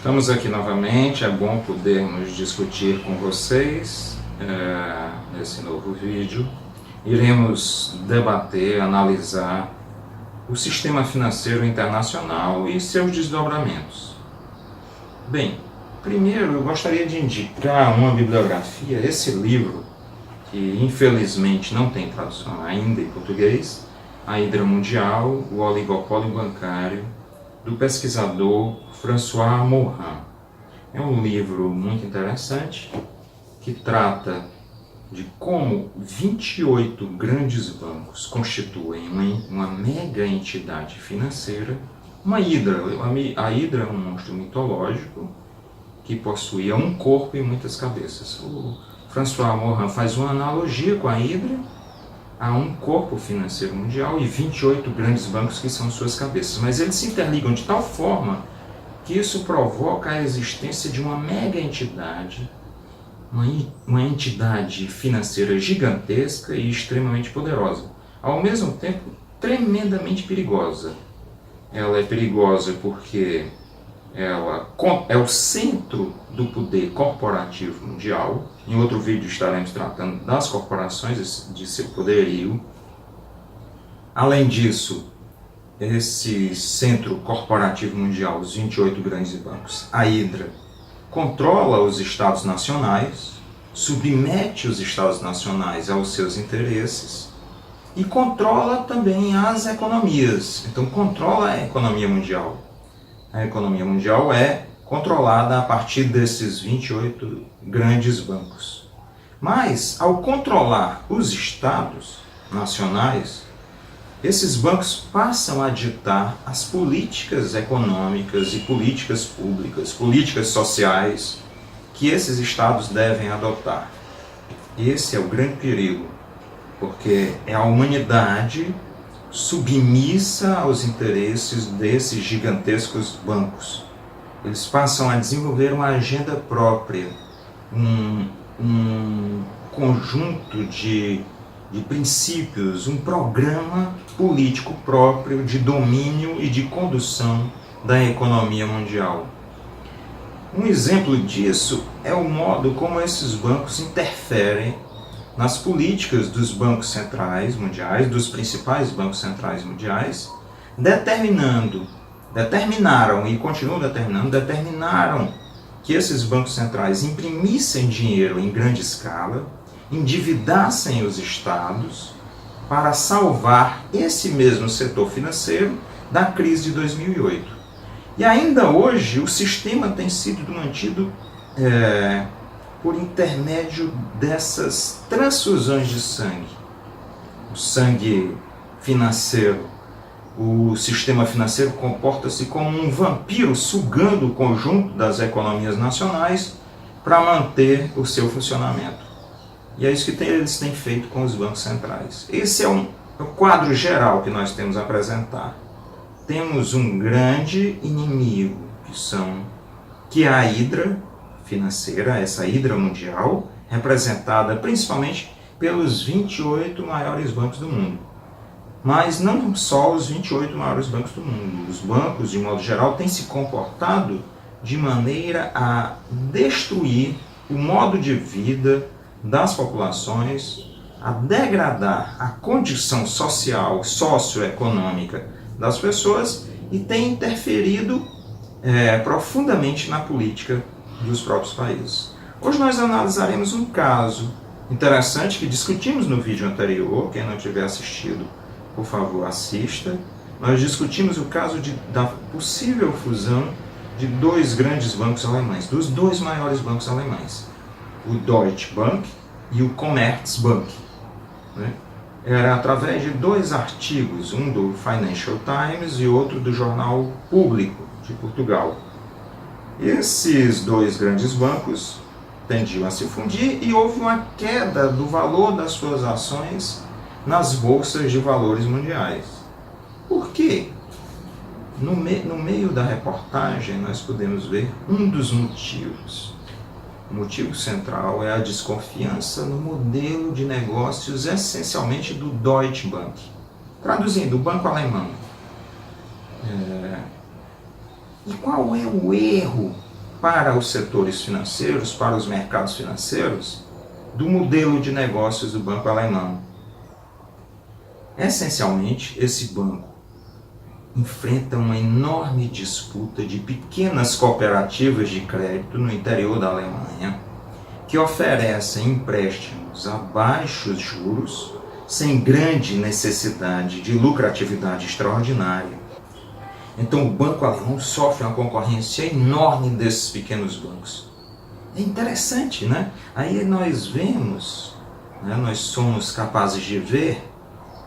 Estamos aqui novamente, é bom podermos discutir com vocês nesse novo vídeo. Iremos debater, analisar o sistema financeiro internacional e seus desdobramentos. Bem, primeiro eu gostaria de indicar uma bibliografia, esse livro, que infelizmente não tem tradução ainda em português, A Hidra Mundial, o Oligopólio Bancário, do pesquisador François Morin. É um livro muito interessante que trata de como 28 grandes bancos constituem uma mega entidade financeira, uma hidra. A hidra é um monstro mitológico que possuía um corpo e muitas cabeças. O François Morin faz uma analogia com a hidra a um corpo financeiro mundial e 28 grandes bancos que são suas cabeças. Mas eles se interligam de tal forma que isso provoca a existência de uma mega entidade, uma entidade financeira gigantesca e extremamente poderosa. Ao mesmo tempo, tremendamente perigosa. Ela é perigosa porque ela é o centro do poder corporativo mundial. Em outro vídeo estaremos tratando das corporações, de seu poderio. Além disso, esse centro corporativo mundial, os 28 grandes bancos, a hidra, controla os estados nacionais, submete os estados nacionais aos seus interesses e controla também as economias. Então, controla a economia mundial. A economia mundial é controlada a partir desses 28 grandes bancos. Mas, ao controlar os estados nacionais, esses bancos passam a ditar as políticas econômicas e políticas públicas, políticas sociais que esses estados devem adotar. Esse é o grande perigo, porque é a humanidade submissa aos interesses desses gigantescos bancos. Eles passam a desenvolver uma agenda própria, um conjunto de princípios, um programa político próprio de domínio e de condução da economia mundial. Um exemplo disso é o modo como esses bancos interferem nas políticas dos bancos centrais mundiais, dos principais bancos centrais mundiais, determinaram e continuam determinaram que esses bancos centrais imprimissem dinheiro em grande escala, endividassem os estados para salvar esse mesmo setor financeiro da crise de 2008. E ainda hoje o sistema tem sido mantido por intermédio dessas transfusões de sangue. O sangue financeiro, o sistema financeiro comporta-se como um vampiro sugando o conjunto das economias nacionais para manter o seu funcionamento. E é isso que eles têm feito com os bancos centrais. Esse é o quadro geral que nós temos a apresentar. Temos um grande inimigo, que é a hidra financeira, essa hidra mundial, representada principalmente pelos 28 maiores bancos do mundo. Mas não só os 28 maiores bancos do mundo. Os bancos, de modo geral, têm se comportado de maneira a destruir o modo de vida das populações, a degradar a condição social, socioeconômica das pessoas e tem interferido profundamente na política dos próprios países. Hoje nós analisaremos um caso interessante que discutimos no vídeo anterior. Quem não tiver assistido, por favor, assista. Nós discutimos o caso da possível fusão de dois grandes bancos alemães, dos dois maiores bancos alemães, o Deutsche Bank e o Commerzbank. Era através de dois artigos, um do Financial Times e outro do Jornal Público de Portugal. Esses dois grandes bancos tendiam a se fundir e houve uma queda do valor das suas ações nas bolsas de valores mundiais. Por quê? No meio da reportagem nós podemos ver um dos motivos. O motivo central é a desconfiança no modelo de negócios essencialmente do Deutsche Bank. Traduzindo, o banco alemão. E qual é o erro para os setores financeiros, para os mercados financeiros, do modelo de negócios do banco alemão. Essencialmente, esse banco enfrenta uma enorme disputa de pequenas cooperativas de crédito no interior da Alemanha, que oferecem empréstimos a baixos juros, sem grande necessidade de lucratividade extraordinária. Então o banco alemão sofre uma concorrência enorme desses pequenos bancos. É interessante, né? Aí nós vemos, né, nós somos capazes de ver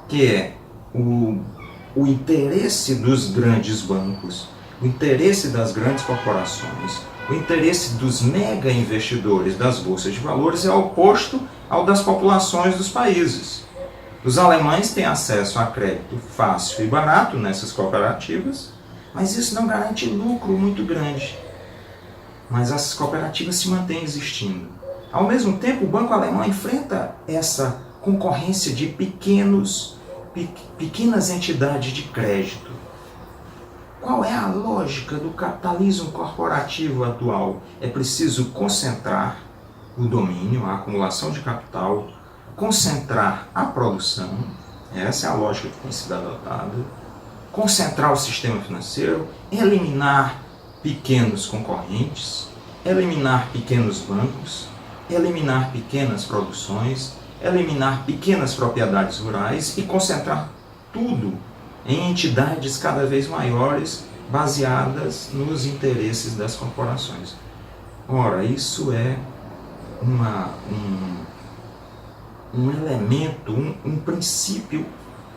que é o interesse dos grandes bancos, o interesse das grandes corporações, o interesse dos mega investidores das bolsas de valores é oposto ao das populações dos países. Os alemães têm acesso a crédito fácil e barato nessas cooperativas, mas isso não garante lucro muito grande. Mas as cooperativas se mantêm existindo. Ao mesmo tempo, o banco alemão enfrenta essa concorrência de pequenas entidades de crédito. Qual é a lógica do capitalismo corporativo atual? É preciso concentrar o domínio, a acumulação de capital, concentrar a produção, essa é a lógica que tem sido adotada, concentrar o sistema financeiro, eliminar pequenos concorrentes, eliminar pequenos bancos, eliminar pequenas produções, eliminar pequenas propriedades rurais e concentrar tudo em entidades cada vez maiores baseadas nos interesses das corporações. Ora, isso é um elemento, um princípio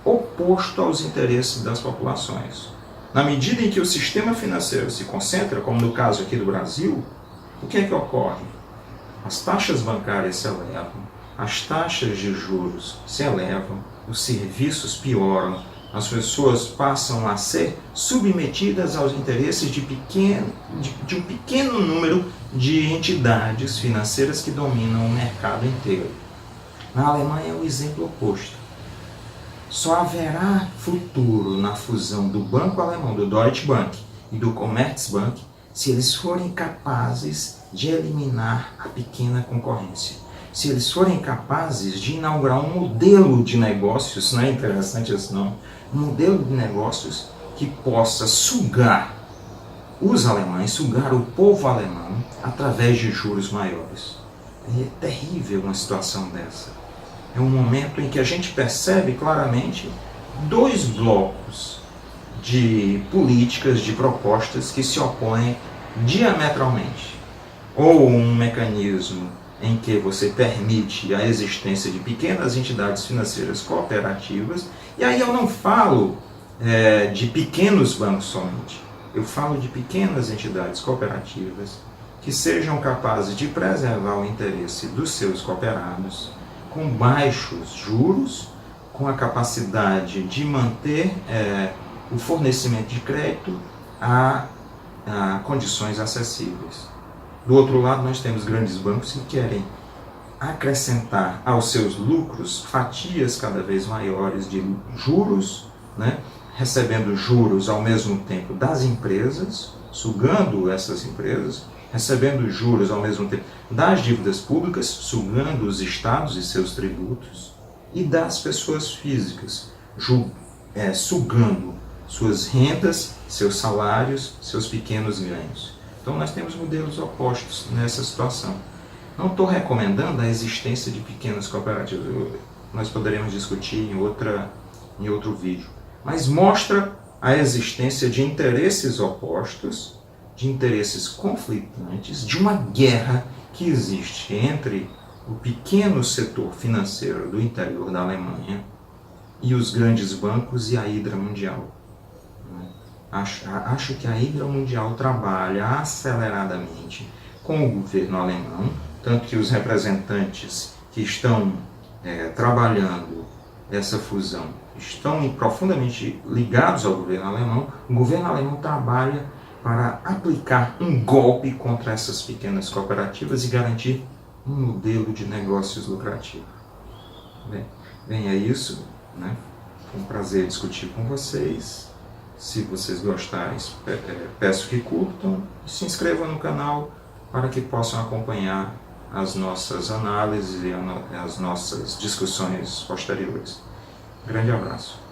oposto aos interesses das populações. Na medida em que o sistema financeiro se concentra, como no caso aqui do Brasil, o que é que ocorre? As taxas bancárias se elevam, as taxas de juros se elevam, os serviços pioram, as pessoas passam a ser submetidas aos interesses de um pequeno número de entidades financeiras que dominam o mercado inteiro. Na Alemanha é o exemplo oposto. Só haverá futuro na fusão do banco alemão, do Deutsche Bank e do Commerzbank, se eles forem capazes de eliminar a pequena concorrência. Se eles forem capazes de inaugurar um modelo de negócios, não é interessante isso não? Um modelo de negócios que possa sugar os alemães, sugar o povo alemão através de juros maiores. É terrível uma situação dessa. É um momento em que a gente percebe claramente dois blocos de políticas, de propostas que se opõem diametralmente. Ou um mecanismo em que você permite a existência de pequenas entidades financeiras cooperativas, e aí eu não falo de pequenos bancos somente, eu falo de pequenas entidades cooperativas que sejam capazes de preservar o interesse dos seus cooperados, com baixos juros, com a capacidade de manter o fornecimento de crédito a condições acessíveis. Do outro lado, nós temos grandes bancos que querem acrescentar aos seus lucros fatias cada vez maiores de juros, né? Recebendo juros ao mesmo tempo das empresas, sugando essas empresas, recebendo juros ao mesmo tempo das dívidas públicas, sugando os estados e seus tributos, e das pessoas físicas, sugando suas rendas, seus salários, seus pequenos ganhos. Então nós temos modelos opostos nessa situação. Não estou recomendando a existência de pequenas cooperativas, nós poderemos discutir em outro vídeo, mas mostra a existência de interesses opostos, de interesses conflitantes, de uma guerra que existe entre o pequeno setor financeiro do interior da Alemanha e os grandes bancos e a Hidra Mundial. Acho que a Hidra Mundial trabalha aceleradamente com o governo alemão, tanto que os representantes que estão trabalhando essa fusão estão profundamente ligados ao governo alemão. O governo alemão trabalha para aplicar um golpe contra essas pequenas cooperativas e garantir um modelo de negócios lucrativo. Bem, é isso, né? Foi um prazer discutir com vocês. Se vocês gostarem, peço que curtam e se inscrevam no canal para que possam acompanhar as nossas análises e as nossas discussões posteriores. Grande abraço.